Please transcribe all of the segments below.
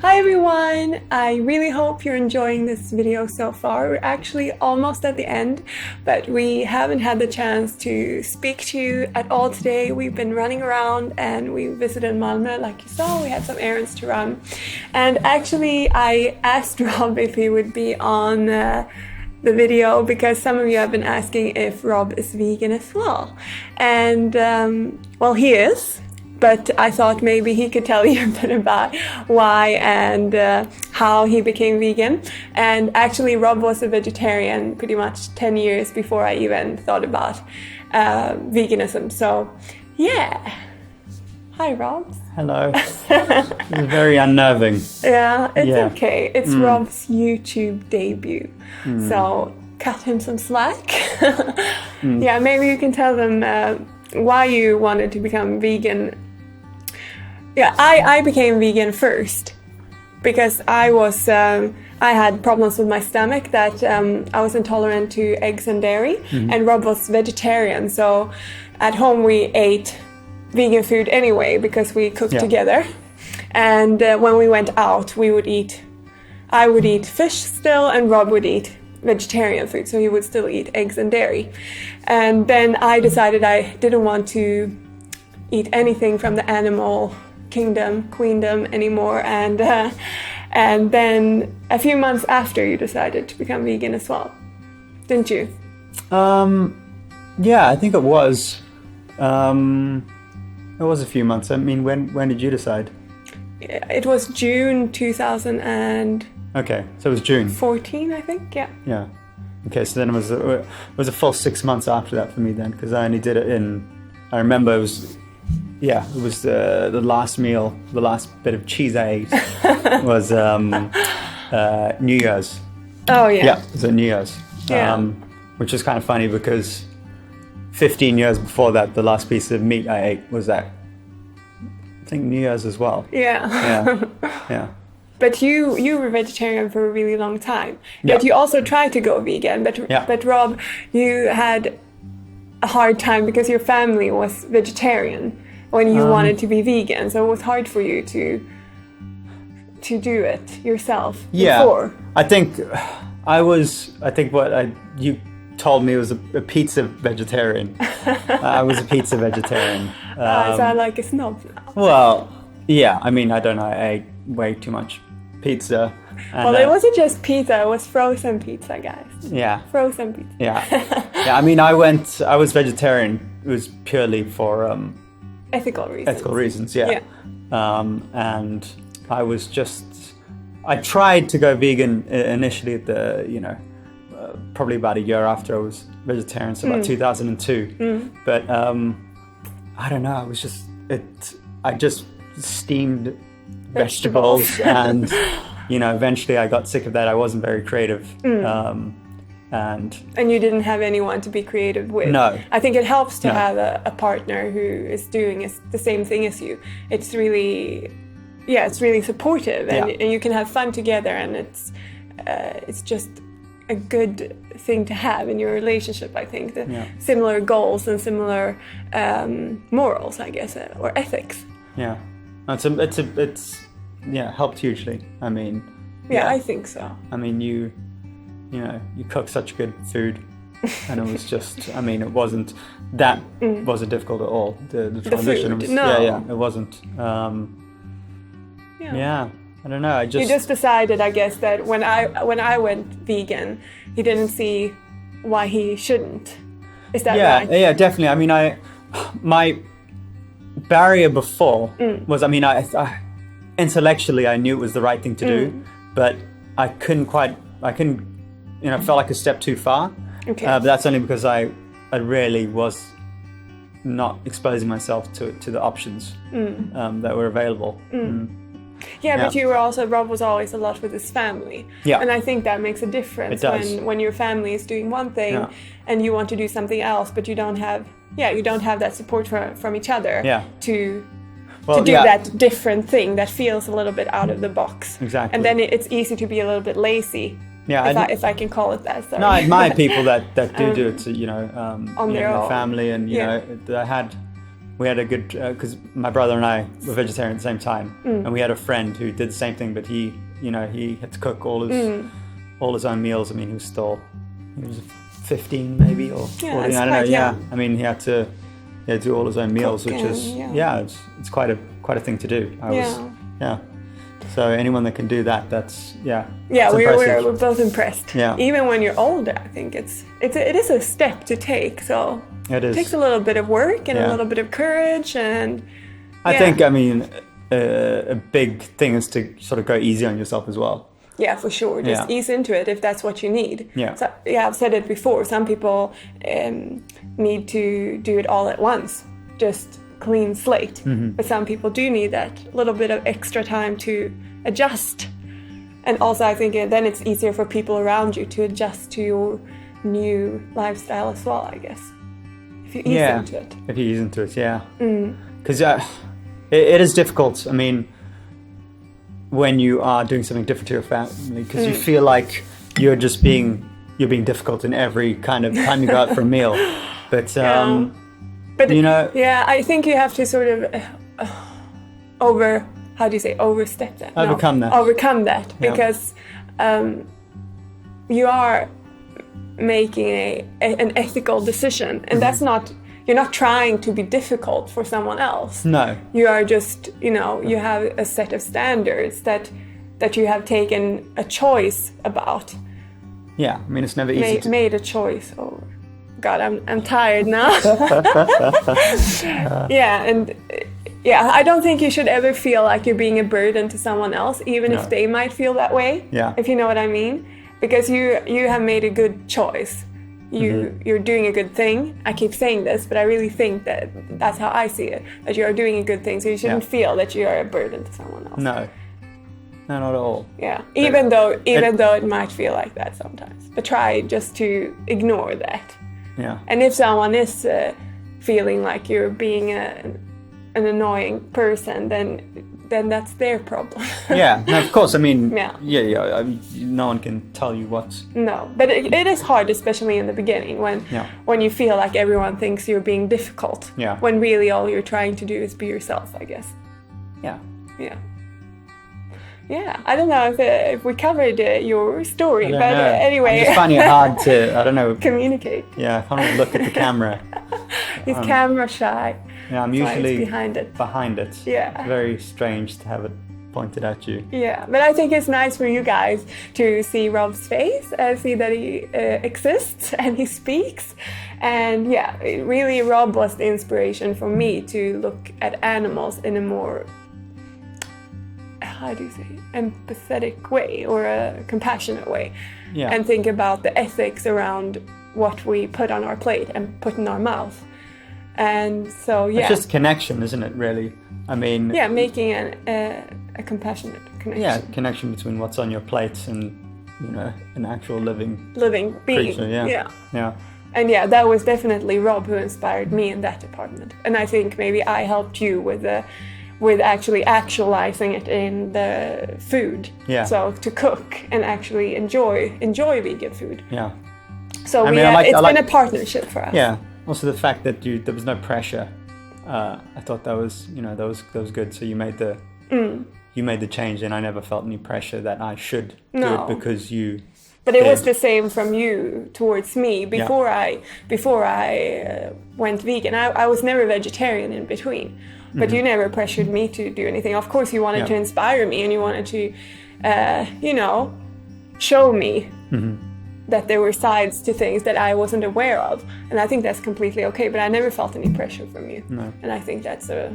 Hi everyone! I really hope you're enjoying this video so far. We're actually almost at the end, but we haven't had the chance to speak to you at all today. We've been running around and we visited Malmo, like you saw. We had some errands to run. And actually, I asked Rob if he would be on the video because some of you have been asking if Rob is vegan as well. And well, he is. But I thought maybe he could tell you a bit about why and how he became vegan. And actually, Rob was a vegetarian pretty much 10 years before I even thought about veganism. So, yeah. Hi, Rob. Hello. It's very unnerving. Yeah, it's okay. It's Rob's YouTube debut. So, cut him some slack. Yeah, maybe you can tell them why you wanted to become vegan. Yeah, I became vegan first because I had problems with my stomach that I was intolerant to eggs and dairy, and Rob was vegetarian. So at home we ate vegan food anyway because we cooked together. And when we went out, I would eat fish still, and Rob would eat vegetarian food, so he would still eat eggs and dairy. And then I decided I didn't want to eat anything from the animal queendom anymore, and then a few months after you decided to become vegan as well, didn't you? Yeah, I think it was. It was a few months. I mean, when did you decide? It was June 2000. Okay, so it was June 14, I think. Yeah. Okay, so then it was a full 6 months after that for me then, because I only did it I remember it was the last meal, the last bit of cheese I ate was New Year's. Oh, yeah. Yeah, it was at New Year's. Which is kind of funny because 15 years before that, the last piece of meat I ate was I think New Year's as well. Yeah. But you were vegetarian for a really long time. But you also tried to go vegan. But Rob, you had a hard time because your family was vegetarian when you wanted to be vegan, so it was hard for you to do it yourself before. I think what you told me was a pizza vegetarian. I was a pizza vegetarian. So I like a snob now. Well, yeah, I mean, I don't know, I ate way too much pizza. And, well, it wasn't just pizza, it was frozen pizza, guys. Yeah. Frozen pizza. Yeah, I mean, I was vegetarian, it was purely for ethical reasons. Yeah. And I tried to go vegan initially at probably about a year after I was vegetarian, so about 2002. But I don't know, I just steamed vegetables and eventually I got sick of that. I wasn't very creative. And you didn't have anyone to be creative with. No. I think it helps to have a partner who is doing the same thing as you. It's really supportive, and you can have fun together, and it's just a good thing to have in your relationship. I think similar goals and similar morals, I guess, or ethics. Yeah, it's helped hugely. I mean, I think so. I mean, you cook such good food, and it was just, I mean, it wasn't difficult at all. The transition was, it wasn't. I don't know. You just decided, I guess, that when I went vegan, he didn't see why he shouldn't. Is that right? Yeah, definitely. I mean, my barrier before was, I mean, I intellectually I knew it was the right thing to do, but I couldn't, felt like a step too far. Okay. But that's only because I really was not exposing myself to the options that were available. But Rob was always a lot with his family. Yeah. And I think that makes a difference when your family is doing one thing and you want to do something else, but you don't have that support from each other to do that different thing that feels a little bit out of the box. Exactly. And then it's easy to be a little bit lazy. Yeah, if I can call it that. Sorry. No, I admire people that do it, on their own family, and I had we had a good, because my brother and I were vegetarian at the same time, and we had a friend who did the same thing, but he had to cook all his own meals. I mean, he was 15 maybe, or 14, I don't know. Yeah, I mean, he had to do all his own meals, which is it's quite a thing to do. So anyone that can do that, that's we're both impressed. Yeah. Even when you're older, I think it is a step to take. So it takes a little bit of work and a little bit of courage, and I think, I mean, a big thing is to sort of go easy on yourself as well. Yeah, for sure. Just ease into it if that's what you need. Yeah. So, I've said it before. Some people need to do it all at once, just clean slate. But some people do need that little bit of extra time to adjust. And also, I think then it's easier for people around you to adjust to your new lifestyle as well, I guess. If you ease into it. If you ease into it, because it is difficult. I mean, when you are doing something different to your family, because you feel like you're being difficult in every kind of time you go out for a meal. But I think you have to sort of overstep that. Overcome that, because you are making an ethical decision, and that's not. You're not trying to be difficult for someone else. No. You are just, you have a set of standards that you have taken a choice about. Yeah, I mean, it's never easy. Made a choice. Oh, God, I'm tired now. I don't think you should ever feel like you're being a burden to someone else, even if they might feel that way. Yeah. If you know what I mean. Because you have made a good choice. You're doing a good thing. I keep saying this, but I really think that's how I see it. That you are doing a good thing, so you shouldn't feel that you are a burden to someone else. No, not at all. Yeah, even though it might feel like that sometimes, but try just to ignore that. Yeah. And if someone is feeling like you're being an annoying person, then that's their problem. Yeah, no, of course. I mean, I mean, no one can tell you what. No, but it is hard, especially in the beginning, when you feel like everyone thinks you're being difficult. Yeah. When really all you're trying to do is be yourself, I guess. Yeah. Yeah. Yeah, I don't know if we covered your story, but anyway. I'm just finding it hard to, communicate. Yeah, I can't look at the camera. He's camera shy. Yeah, I'm usually behind it. Yeah. It's very strange to have it pointed at you. Yeah, but I think it's nice for you guys to see Rob's face, see that he exists and he speaks. And really Rob was the inspiration for me to look at animals in a more, empathetic way, or a compassionate way. Yeah. And think about the ethics around what we put on our plate and put in our mouth. And so, it's just connection, isn't it, really? I mean... Yeah, making a compassionate connection. Yeah, connection between what's on your plate and, an actual living being. Creature, Yeah. And that was definitely Rob who inspired me in that department. And I think maybe I helped you with actually actualizing it in the food. Yeah. So to cook and actually enjoy vegan food. Yeah. So it's been a partnership for us. Yeah. Also the fact that there was no pressure. I thought that was good. So you made the change, and I never felt any pressure that I should do it because you. But it was the same from you towards me before I went vegan. I was never vegetarian in between, but you never pressured me to do anything. Of course, you wanted to inspire me, and you wanted to, show me that there were sides to things that I wasn't aware of, and I think that's completely okay. But I never felt any pressure from you, and I think it's a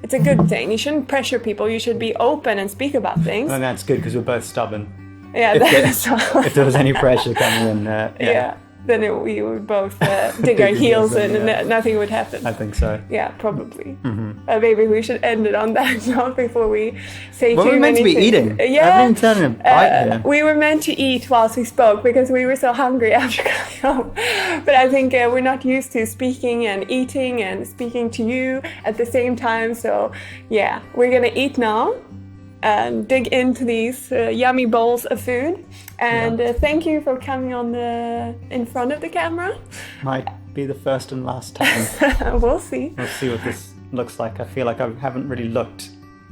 good thing. You shouldn't pressure people. You should be open and speak about things. And that's good because we're both stubborn. Yeah, if there was any pressure coming in, then we would both dig our heels in, and nothing would happen. I think so. Yeah, probably. Maybe we should end it on that note before we say too many things. We were meant to be eating. Yeah. I've been turning a bite here. We were meant to eat whilst we spoke because we were so hungry after coming home. But I think we're not used to speaking and eating and speaking to you at the same time. So we're going to eat now and dig into these yummy bowls of food. And thank you for coming on in front of the camera. be the first and last time. We'll see. We'll see what this looks like. I feel like I haven't really looked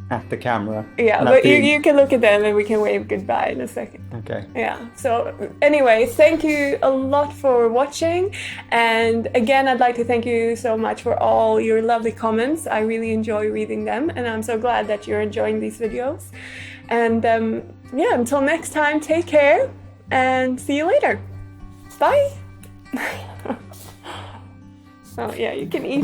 at the camera. Yeah, but you can look at them and we can wave goodbye in a second. Okay. Yeah, so anyway, thank you a lot for watching. And again, I'd like to thank you so much for all your lovely comments. I really enjoy reading them, and I'm so glad that you're enjoying these videos. And yeah, until next time, take care and see you later. Bye. Oh yeah, you can eat.